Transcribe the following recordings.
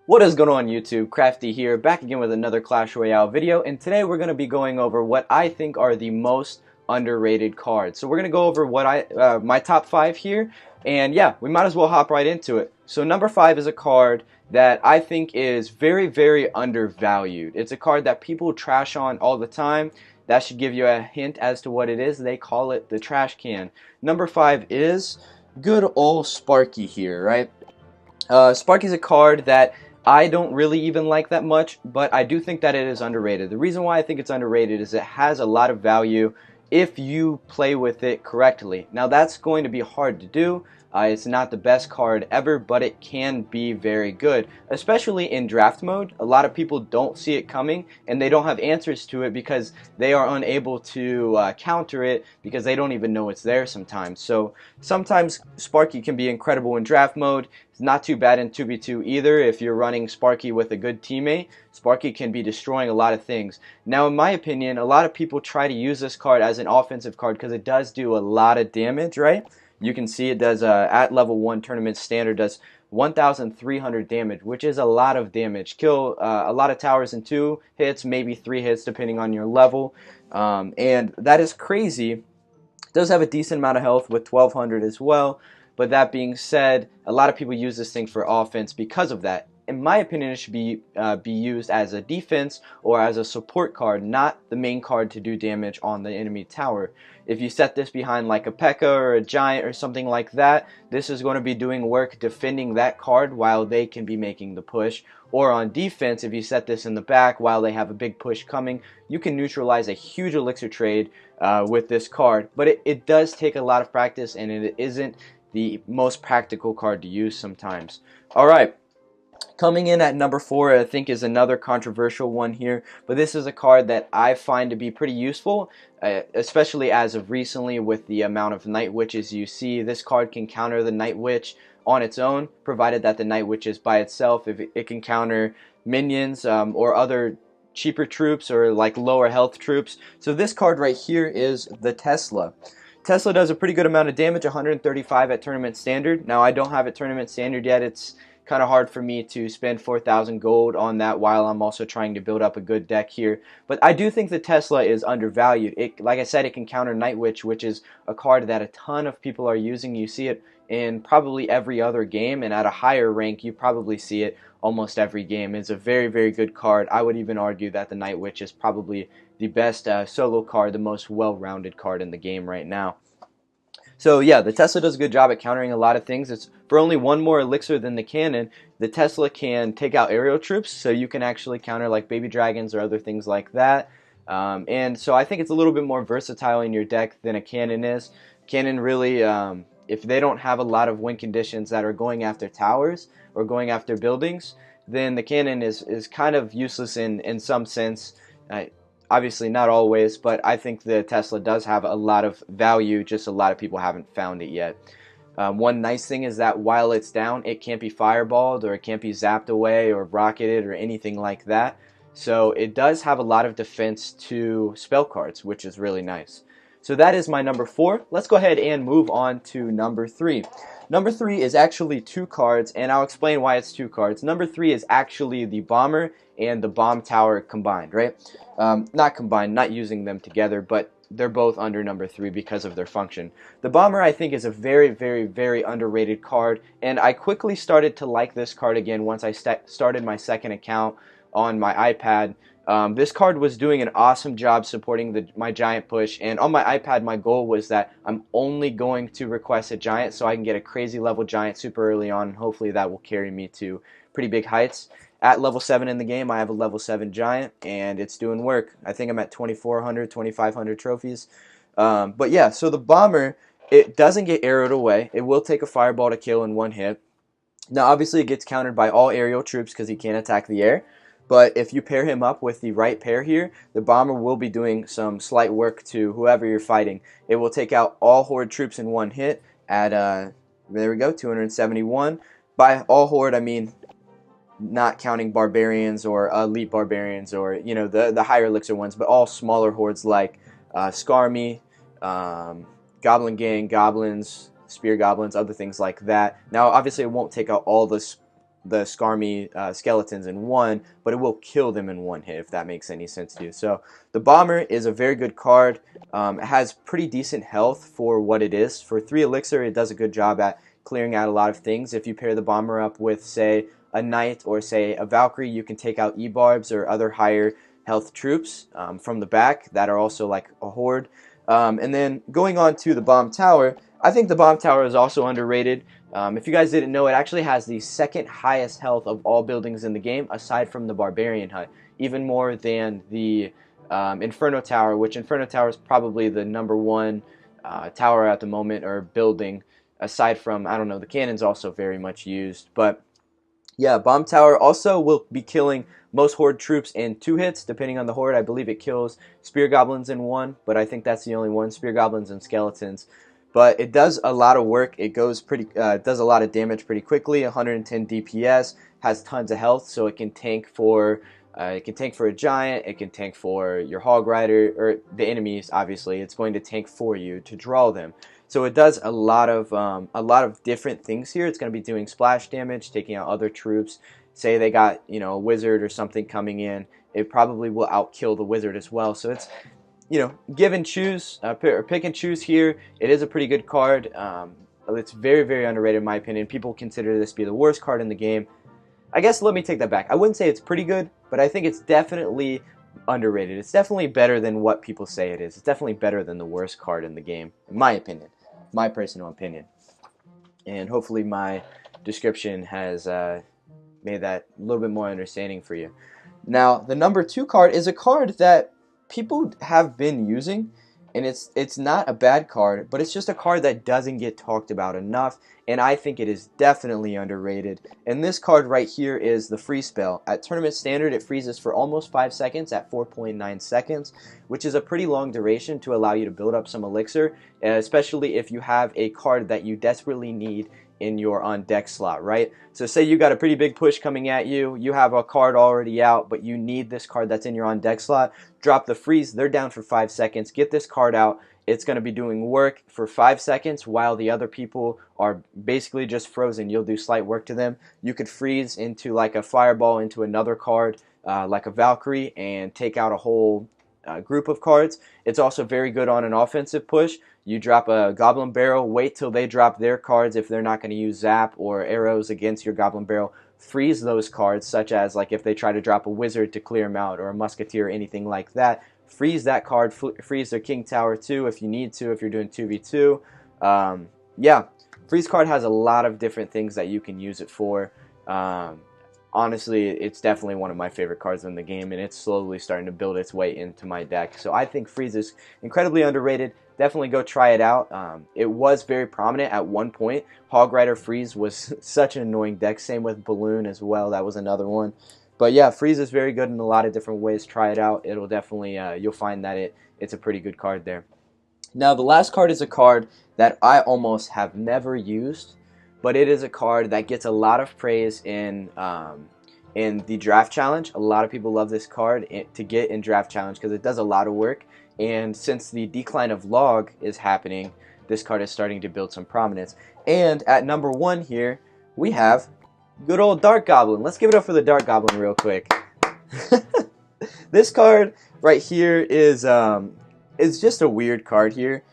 What is going on YouTube? Crafty here, back again with another Clash Royale video, and today we're going to be going over what I think are the most underrated cards. So we're going to go over what my top 5 here, and yeah, we might as well hop right into it. So number 5 is a card that I think is very undervalued. It's a card that people trash on all the time. That should give you a hint as to what it is. They call it the trash can. Number 5 is good old Sparky here, right? Sparky's a card that I don't really even like that much, but I do think that it is underrated. The reason why I think it's underrated is it has a lot of value if you play with it correctly. Now that's going to be hard to do. It's not the best card ever, but it can be very good, especially in draft mode. A lot of people don't see it coming, and they don't have answers to it because they are unable to counter it because they don't even know it's there sometimes. So sometimes Sparky can be incredible in draft mode. It's not too bad in 2v2 either. If you're running Sparky with a good teammate, Sparky can be destroying a lot of things. Now in my opinion, a lot of people try to use this card as an offensive card because it does do a lot of damage, right? You can see it does, at level 1 tournament standard, does 1,300 damage, which is a lot of damage. Kill a lot of towers in 2 hits, maybe 3 hits depending on your level, and that is crazy. It does have a decent amount of health with 1,200 as well, but that being said, a lot of people use this thing for offense because of that. In my opinion, it should be used as a defense or as a support card, not the main card to do damage on the enemy tower. If you set this behind like a P.E.K.K.A. or a Giant or something like that, this is going to be doing work defending that card while they can be making the push. Or on defense, if you set this in the back while they have a big push coming, you can neutralize a huge elixir trade with this card. But it does take a lot of practice, and it isn't the most practical card to use sometimes. Alright. Coming in at number 4, I think, is another controversial one here, but this is a card that I find to be pretty useful, especially as of recently with the amount of Night Witches you see. This card can counter the Night Witch on its own, provided that the Night Witch is by itself. If it can counter minions or other cheaper troops or like lower health troops. So this card right here is the Tesla. Tesla does a pretty good amount of damage, 135 at tournament standard. Now I don't have it tournament standard yet. It's kind of hard for me to spend 4,000 gold on that while I'm also trying to build up a good deck here. But I do think the Tesla is undervalued. Like I said, it can counter Night Witch, which is a card that a ton of people are using. You see it in probably every other game, and at a higher rank you probably see it almost every game. It's a very good card. I would even argue that the Night Witch is probably the best solo card, the most well-rounded card in the game right now. So yeah, the Tesla does a good job at countering a lot of things. It's for only 1 more elixir than the cannon. The Tesla can take out aerial troops, so you can actually counter like baby dragons or other things like that. And so I think it's a little bit more versatile in your deck than a cannon is. Cannon really, if they don't have a lot of win conditions that are going after towers or going after buildings, then the cannon is kind of useless in some sense. Obviously not always, but I think the Tesla does have a lot of value, just a lot of people haven't found it yet. One nice thing is that while it's down, it can't be fireballed or it can't be zapped away or rocketed or anything like that. So it does have a lot of defense to spell cards, which is really nice. So that is my number 4. Let's go ahead and move on to number 3. Number 3 is actually 2 cards, and I'll explain why it's 2 cards. Number 3 is actually the Bomber and the Bomb Tower combined, right? Not combined, not using them together, but they're both under number 3 because of their function. The Bomber, I think, is a very underrated card, and I quickly started to like this card again once I started my second account on my iPad. This card was doing an awesome job supporting my giant push, and on my iPad my goal was that I'm only going to request a giant so I can get a crazy level giant super early on, and hopefully that will carry me to pretty big heights. At level 7 in the game, I have a level 7 giant, and it's doing work. I think I'm at 2,400, 2,500 trophies. But yeah, so the Bomber, it doesn't get arrowed away. It will take a fireball to kill in 1 hit. Now obviously it gets countered by all aerial troops because he can't attack the air. But if you pair him up with the right pair here, the Bomber will be doing some slight work to whoever you're fighting. It will take out all Horde troops in 1 hit at, there we go, 271. By all Horde, I mean not counting barbarians or elite barbarians or, you know, the higher elixir ones, but all smaller hordes like Skarmy, Goblin Gang, Goblins, Spear Goblins, other things like that. Now, obviously, it won't take out all the the Skarmy skeletons in one, but it will kill them in one hit, if that makes any sense to you. So the Bomber is a very good card. It has pretty decent health for what it is. For 3 elixir, it does a good job at clearing out a lot of things. If you pair the Bomber up with, say, a Knight or, say, a Valkyrie, you can take out E-Barbs or other higher health troops from the back that are also like a horde. And then going on to the Bomb Tower, I think the Bomb Tower is also underrated. If you guys didn't know, it actually has the second highest health of all buildings in the game, aside from the Barbarian Hut, even more than the Inferno Tower, which Inferno Tower is probably the #1 tower at the moment, or building, aside from, I don't know, the cannon's also very much used. But yeah, Bomb Tower also will be killing most horde troops in 2 hits, depending on the horde. I believe it kills Spear Goblins in 1, but I think that's the only one, Spear Goblins and Skeletons. But it does a lot of work. It goes does a lot of damage pretty quickly. 110 DPS, has tons of health, so it can tank for a giant. It can tank for your Hog Rider, or the enemies. Obviously, it's going to tank for you to draw them. So it does a lot of different things here. It's going to be doing splash damage, taking out other troops. Say they got, you know, a wizard or something coming in, it probably will outkill the wizard as well. So it's, you know, give and choose, or pick and choose here. It is a pretty good card. It's very, very underrated in my opinion. People consider this to be the worst card in the game. I guess let me take that back. I wouldn't say it's pretty good, but I think it's definitely underrated. It's definitely better than what people say it is. It's definitely better than the worst card in the game, in my opinion. My personal opinion. And hopefully my description has made that a little bit more understanding for you. Now, the #2 card is a card that people have been using, and it's not a bad card, but it's just a card that doesn't get talked about enough, and I think it is definitely underrated. And this card right here is the Freeze Spell. At Tournament Standard, it freezes for almost 5 seconds at 4.9 seconds, which is a pretty long duration to allow you to build up some elixir, especially if you have a card that you desperately need in your on deck slot, right? So say you got a pretty big push coming at you, you have a card already out, but you need this card that's in your on deck slot. Drop the freeze, they're down for 5 seconds, get this card out. It's going to be doing work for 5 seconds while the other people are basically just frozen. You'll do slight work to them. You could freeze into like a fireball into another card, like a Valkyrie, and take out a whole group of cards. It's also very good on an offensive push. You drop a Goblin Barrel, wait till they drop their cards if they're not going to use Zap or arrows against your Goblin Barrel. Freeze those cards, such as like if they try to drop a Wizard to clear them out, or a Musketeer or anything like that. Freeze that card, freeze their King Tower too if you need to, if you're doing 2v2. Yeah, Freeze card has a lot of different things that you can use it for. Honestly, it's definitely one of my favorite cards in the game, and it's slowly starting to build its way into my deck. So I think Freeze is incredibly underrated. Definitely go try it out. It was very prominent at one point. Hog Rider Freeze was such an annoying deck. Same with Balloon as well. That was another one. But yeah, Freeze is very good in a lot of different ways. Try it out. It'll definitely, you'll find that it's a pretty good card there. Now, the last card is a card that I almost have never used, but it is a card that gets a lot of praise in the Draft Challenge. A lot of people love this card to get in Draft Challenge because it does a lot of work. And since the decline of log is happening, this card is starting to build some prominence. And at #1 here, we have good old Dark Goblin. Let's give it up for the Dark Goblin real quick. This card right here is just a weird card here.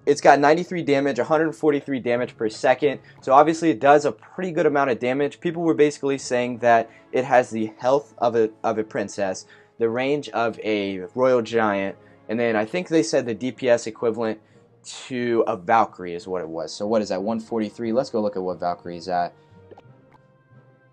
It's got 93 damage, 143 damage per second, so obviously it does a pretty good amount of damage. People were basically saying that it has the health of a princess, the range of a royal giant, and then I think they said the DPS equivalent to a Valkyrie is what it was. So what is that, 143? Let's go look at what Valkyrie's at.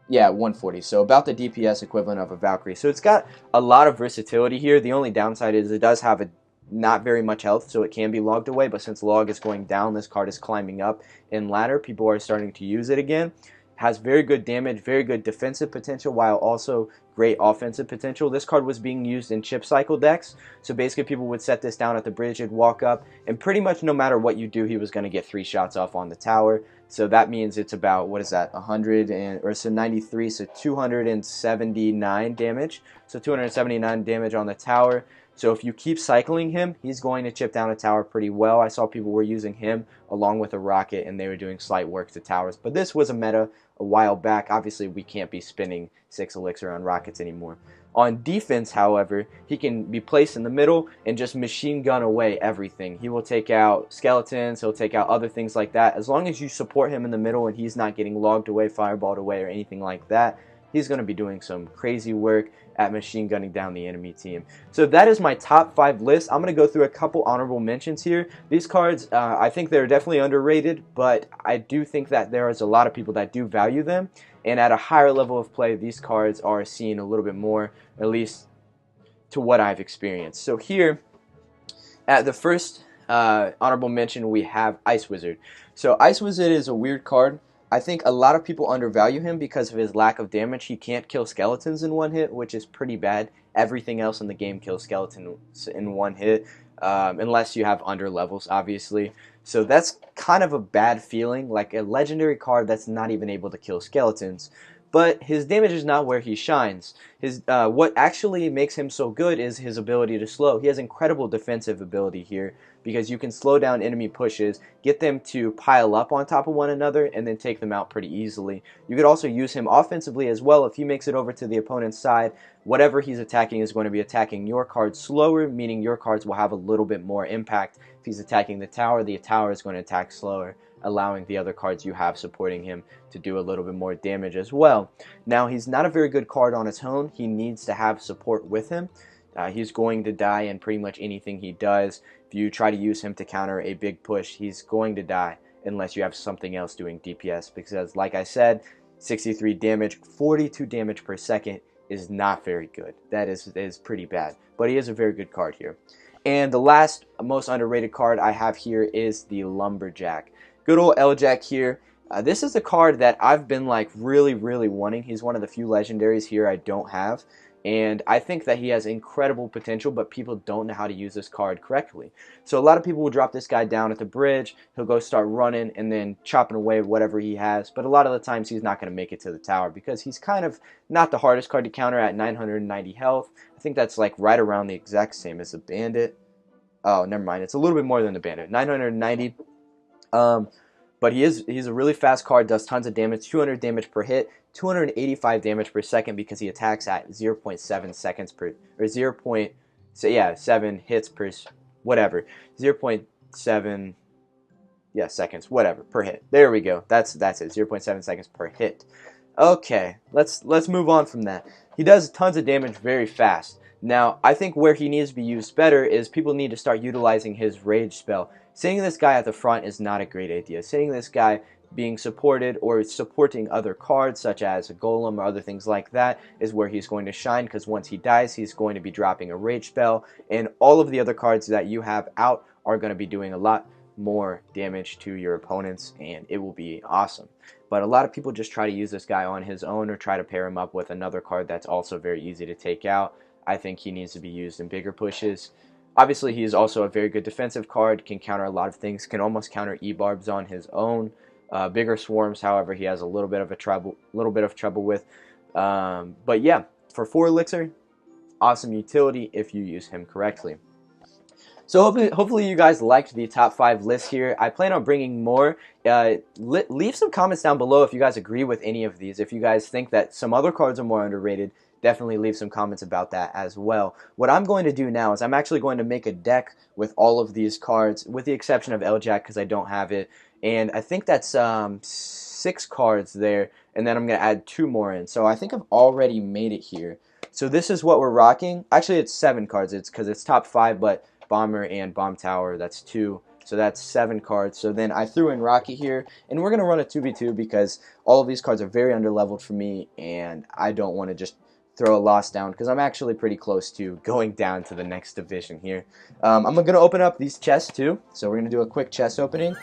Yeah, 140. So about the DPS equivalent of a Valkyrie. So it's got a lot of versatility here. The only downside is it does have not very much health, so it can be logged away. But since log is going down, this card is climbing up in ladder. People are starting to use it again. Has very good damage, very good defensive potential, while also great offensive potential. This card was being used in chip cycle decks, so basically people would set this down at the bridge, it'd walk up, and pretty much no matter what you do, he was going to get 3 shots off on the tower. So that means it's about, what is that, 93, so 279 damage. So 279 damage on the tower. So if you keep cycling him, he's going to chip down a tower pretty well. I saw people were using him along with a rocket, and they were doing slight work to towers. But this was a meta a while back. Obviously, we can't be spending 6 elixir on rockets anymore. On defense, however, he can be placed in the middle and just machine gun away everything. He will take out skeletons, he'll take out other things like that. As long as you support him in the middle and he's not getting logged away, fireballed away, or anything like that, he's going to be doing some crazy work at machine gunning down the enemy team. So that is my top 5 list. I'm going to go through a couple honorable mentions here. These cards, I think they're definitely underrated, but I do think that there is a lot of people that do value them. And at a higher level of play, these cards are seen a little bit more, at least to what I've experienced. So here, at the first honorable mention, we have Ice Wizard. So Ice Wizard is a weird card. I think a lot of people undervalue him because of his lack of damage. He can't kill skeletons in one hit, which is pretty bad. Everything else in the game kills skeletons in one hit, unless you have under levels, obviously. So that's kind of a bad feeling, like a legendary card that's not even able to kill skeletons. But his damage is not where he shines. What actually makes him so good is his ability to slow. He has incredible defensive ability here because you can slow down enemy pushes, get them to pile up on top of one another, and then take them out pretty easily. You could also use him offensively as well. If he makes it over to the opponent's side, whatever he's attacking is going to be attacking your cards slower, meaning your cards will have a little bit more impact. If he's attacking the tower is going to attack slower, allowing the other cards you have supporting him to do a little bit more damage as well. Now, he's not a very good card on its own. He needs to have support with him. He's going to die in pretty much anything he does. If you try to use him to counter a big push, he's going to die unless you have something else doing DPS, because like I said, 63 damage, 42 damage per second is not very good. That is pretty bad, but he is a very good card here. And the last most underrated card I have here is the Lumberjack. Good old L-Jack here. This is a card that I've been like really wanting. He's one of the few legendaries here I don't have. And I think that he has incredible potential, but people don't know how to use this card correctly. So a lot of people will drop this guy down at the bridge. He'll go start running and then chopping away whatever he has. But a lot of the times he's not going to make it to the tower because he's kind of not the hardest card to counter at 990 health. I think that's like right around the exact same as the Bandit. Oh, never mind. It's a little bit more than the Bandit. 990. But he's a really fast card, does tons of damage, 200 damage per hit, 285 damage per second because he attacks at 0.7 seconds per, or 7 hits per, whatever, 0.7, yeah, seconds, whatever, per hit. There we go. That's it, 0.7 seconds per hit. Okay, let's move on from that. He does tons of damage very fast. Now, I think where he needs to be used better is people need to start utilizing his rage spell. Sitting this guy at the front is not a great idea. Sitting this guy being supported or supporting other cards such as a golem or other things like that is where he's going to shine, because once he dies, he's going to be dropping a rage spell, and all of the other cards that you have out are going to be doing a lot more damage to your opponents, and it will be awesome. But a lot of people just try to use this guy on his own or try to pair him up with another card that's also very easy to take out. I think he needs to be used in bigger pushes. Obviously, he is also a very good defensive card, can counter a lot of things, can almost counter E-Barbs on his own. Bigger swarms, however, he has a little bit of trouble with. But yeah, for 4 elixir, awesome utility if you use him correctly. So hopefully you guys liked the top 5 list here. I plan on bringing more. Leave some comments down below if you guys agree with any of these. If you guys think that some other cards are more underrated, definitely leave some comments about that as well. What I'm going to do now is I'm actually going to make a deck with all of these cards, with the exception of L-Jack because I don't have it. And I think that's 6 cards there, and then I'm going to add 2 more in. So I think I've already made it here. So this is what we're rocking. Actually, it's 7 cards. It's because it's top 5, but Bomber and Bomb Tower, that's 2. So that's 7 cards. So then I threw in Rocky here, and we're going to run a 2v2 because all of these cards are very underleveled for me, and I don't want to just throw a loss down because I'm actually pretty close to going down to the next division here. I'm going to open up these chests too. So we're going to do a quick chest opening.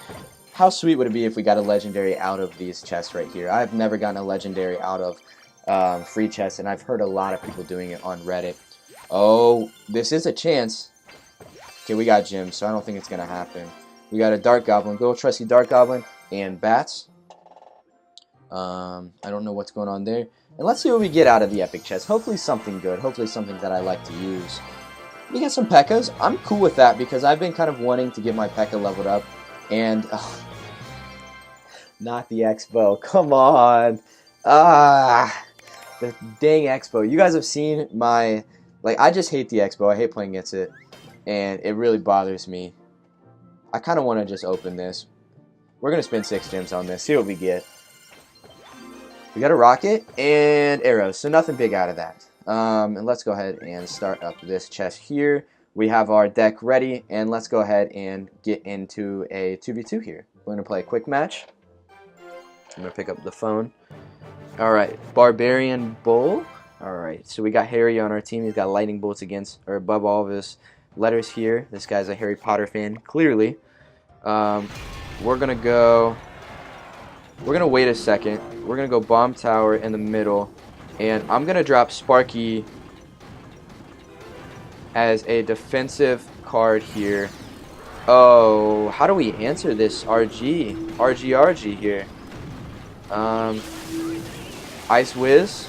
How sweet would it be if we got a legendary out of these chests right here? I've never gotten a legendary out of free chests, and I've heard a lot of people doing it on Reddit. Oh, this is a chance. Okay, we got gems, so I don't think it's going to happen. We got a Dark Goblin, good old trusty Dark Goblin, and bats. I don't know what's going on there. And let's see what we get out of the epic chest. Hopefully something good. Hopefully something that I like to use. We get some P.E.K.K.A.s. I'm cool with that because I've been kind of wanting to get my P.E.K.K.A. leveled up. And Not the Expo. Come on. Ah, the dang Expo. You guys have seen my... Like, I just hate the Expo. I hate playing against it. And it really bothers me. I kind of want to just open this. We're going to spend 6 gems on this. See what we get. We got a rocket and arrows. So nothing big out of that. And let's go ahead and start up this chest here. We have our deck ready. And let's go ahead and get into a 2v2 here. We're going to play a quick match. I'm going to pick up the phone. Alright, Barbarian Bull. Alright, so we got Harry on our team. He's got lightning bolts against, or above all of his letters here. This guy's a Harry Potter fan, clearly. We're going to wait a second. We're going to go bomb tower in the middle. And I'm going to drop Sparky as a defensive card here. Oh, how do we answer this RG here? Ice Whiz.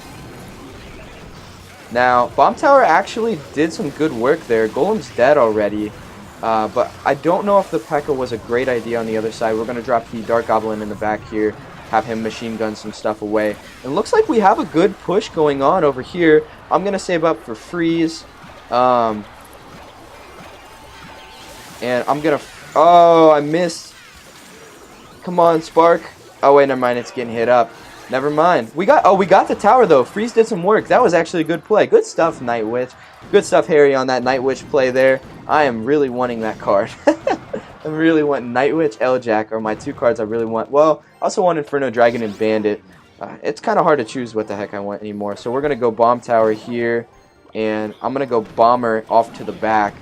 Now, Bomb Tower actually did some good work there. Golem's dead already. But I don't know if the P.E.K.K.A. was a great idea on the other side. We're going to drop the Dark Goblin in the back here. Have him machine gun some stuff away. And looks like we have a good push going on over here. I'm going to save up for freeze. And I'm going to... Oh, I missed. Come on, Spark. Oh, wait, never mind. It's getting hit up. Never mind. We got the tower, though. Freeze did some work. That was actually a good play. Good stuff, Night Witch. Good stuff, Harry, on that Night Witch play there. I am really wanting that card. I really want Night Witch, L-Jack are my 2 cards I really want. Well, I also want Inferno Dragon and Bandit. It's kind of hard to choose what the heck I want anymore. So we're going to go Bomb Tower here. And I'm going to go Bomber off to the back.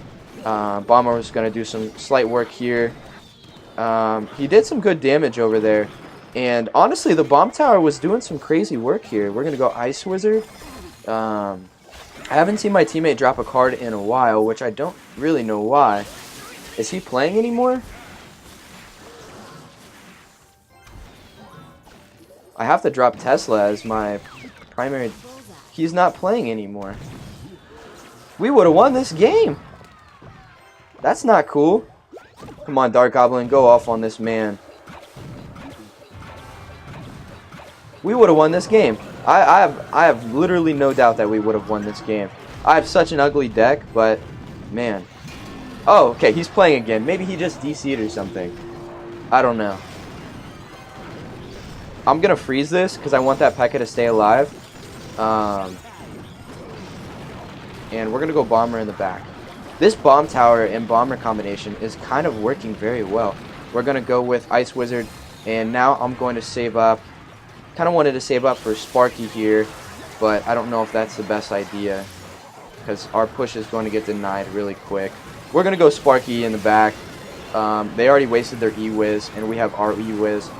Bomber was going to do some slight work here. He did some good damage over there. And honestly, the Bomb Tower was doing some crazy work here. We're going to go Ice Wizard. I haven't seen my teammate drop a card in a while, which I don't really know why. Is he playing anymore? I have to drop Tesla as my primary... He's not playing anymore. We would have won this game. That's not cool. Come on, Dark Goblin, go off on this man. We would have won this game. I have literally no doubt that we would have won this game. I have such an ugly deck, but man. Oh, okay, he's playing again. Maybe he just DC'd or something. I don't know. I'm gonna freeze this because I want that P.E.K.K.A. to stay alive. And we're gonna go Bomber in the back. This Bomb Tower and Bomber combination is kind of working very well. We're gonna go with Ice Wizard, and now I'm going to save up. Kind of wanted to save up for Sparky here, but I don't know if that's the best idea because our push is going to get denied really quick. We're going to go Sparky in the back. They already wasted their E-Wiz, and we have our E-Wiz.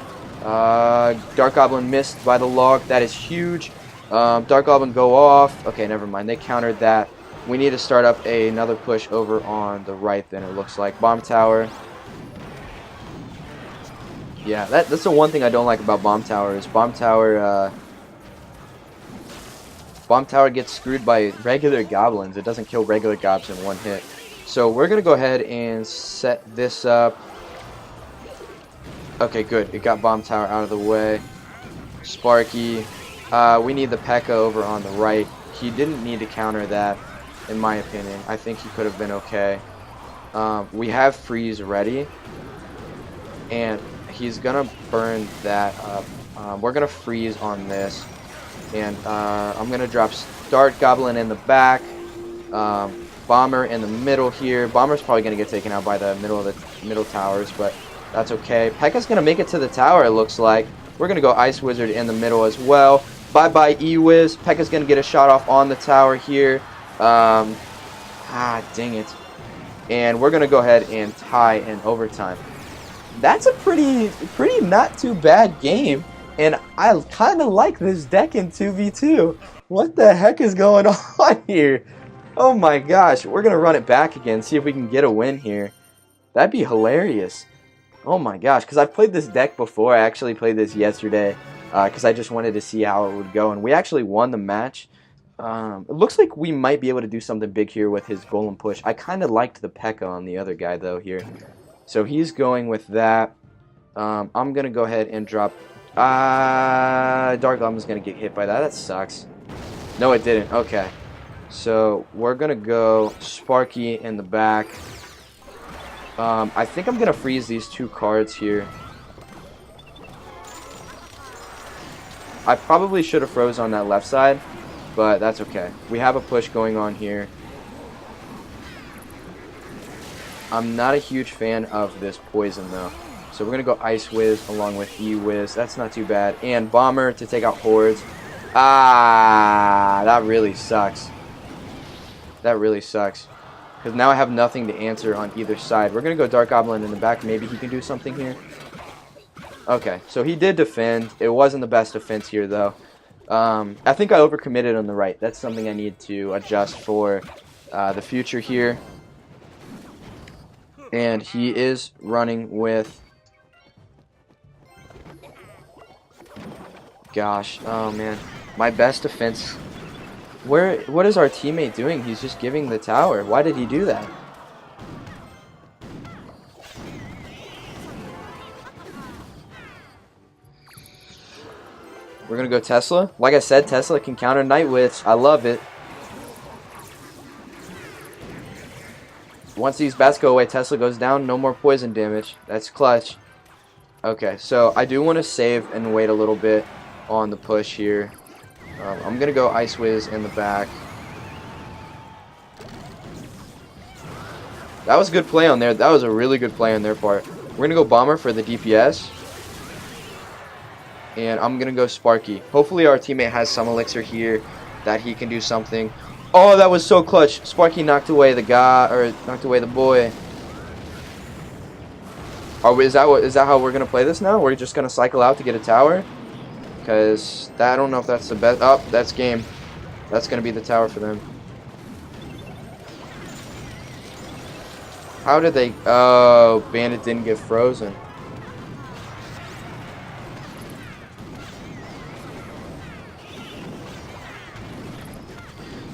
Dark Goblin missed by the log. That is huge. Dark Goblin go off. Okay, never mind. They countered that. We need to start up another push over on the right then, it looks like. Bomb Tower. Yeah, that's the one thing I don't like about Bomb Tower is Bomb Tower gets screwed by regular goblins. It doesn't kill regular gobs in one hit. So we're going to go ahead and set this up. Okay, good. It got Bomb Tower out of the way. Sparky. We need the P.E.K.K.A. over on the right. He didn't need to counter that, in my opinion. I think he could have been okay. We have Freeze ready. And he's going to burn that up. We're going to freeze on this. And I'm going to drop Dark Goblin in the back. Bomber in the middle here. Bomber's probably going to get taken out by the middle towers, but that's okay. P.E.K.K.A.'s going to make it to the tower, it looks like. We're going to go Ice Wizard in the middle as well. Bye-bye E-Wiz. P.E.K.K.A.'s going to get a shot off on the tower here. Dang it. And we're going to go ahead and tie in overtime. That's a pretty not too bad game. And I kind of like this deck in 2v2. What the heck is going on here? Oh my gosh. We're going to run it back again, see if we can get a win here. That'd be hilarious. Oh my gosh, because I've played this deck before. I actually played this yesterday because I just wanted to see how it would go. And we actually won the match. It looks like we might be able to do something big here with his Golem push. I kind of liked the P.E.K.K.A. on the other guy, though, here. So he's going with that. I'm gonna go ahead and drop. Dark Goblin's gonna get hit by that. That sucks. No, it didn't. Okay. So we're gonna go Sparky in the back. I think I'm gonna freeze these two cards here. I probably should have froze on that left side, but that's okay. We have a push going on here. I'm not a huge fan of this poison though. So we're going to go Ice Whiz along with E-Whiz. That's not too bad. And Bomber to take out hordes. That really sucks. That really sucks. Because now I have nothing to answer on either side. We're going to go Dark Goblin in the back. Maybe he can do something here. Okay, so he did defend. It wasn't the best defense here, though. I think I overcommitted on the right. That's something I need to adjust for the future here. And he is running with... Gosh, oh man. My best defense... What is our teammate doing? He's just giving the tower. Why did he do that? We're going to go Tesla. Like I said, Tesla can counter Night Witch. I love it. Once these bats go away, Tesla goes down. No more poison damage. That's clutch. Okay, so I do want to save and wait a little bit on the push here. I'm going to go Ice Whiz in the back. That was a good play on there. That was a really good play on their part. We're going to go Bomber for the DPS. And I'm going to go Sparky. Hopefully our teammate has some elixir here that he can do something. Oh, that was so clutch. Sparky knocked away the guy, or knocked away the boy. Is that how we're going to play this now? We're just going to cycle out to get a tower? Because I don't know if that's the best. Oh, that's game. That's going to be the tower for them. How did they... Oh, Bandit didn't get frozen.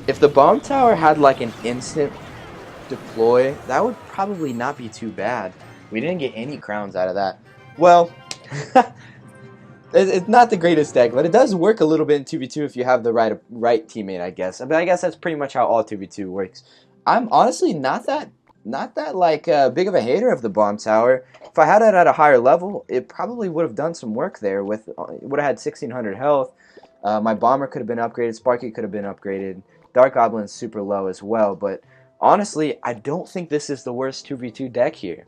If the bomb tower had like an instant deploy, that would probably not be too bad. We didn't get any crowns out of that. Well, it's not the greatest deck, but it does work a little bit in 2v2 if you have the right teammate, I guess. But I guess that's pretty much how all 2v2 works. I'm honestly not that like big of a hater of the bomb tower. If I had it at a higher level, it probably would have done some work there. With it would have had 1600 health. My bomber could have been upgraded. Sparky could have been upgraded. Dark Goblin's super low as well, but honestly, I don't think this is the worst 2v2 deck here.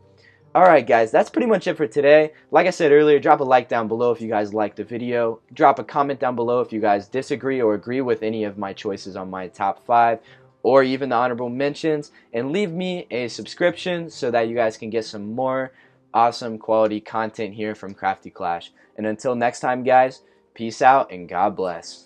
Alright guys, that's pretty much it for today. Like I said earlier, drop a like down below if you guys liked the video. Drop a comment down below if you guys disagree or agree with any of my choices on my top 5 or even the honorable mentions. And leave me a subscription so that you guys can get some more awesome quality content here from Crafty Clash. And until next time guys, peace out and God bless.